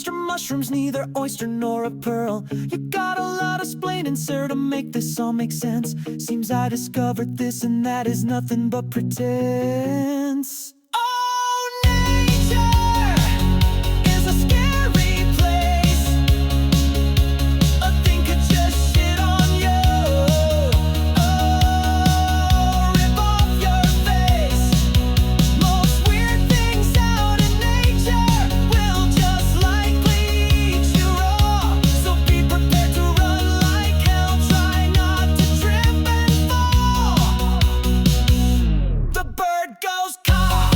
oyster mushrooms, neither oyster nor a pearl. You got a lot of splaining, sir, to make this all make sense. Seems I discovered this and that is nothing but pretense. Oh, nature is a scary place. A thing could just shit on you. Oh, rip off your face. Most weird things out in nature will just likely eat you raw. So be prepared to run like hell. Try not to trip and fall. The bird goes caw.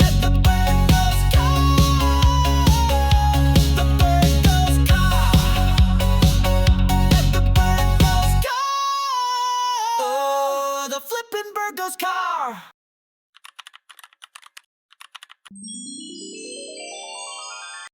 Let the bird goes caw. The bird goes caw. Let the bird goes caw. Oh, the flippin' bird goes caw.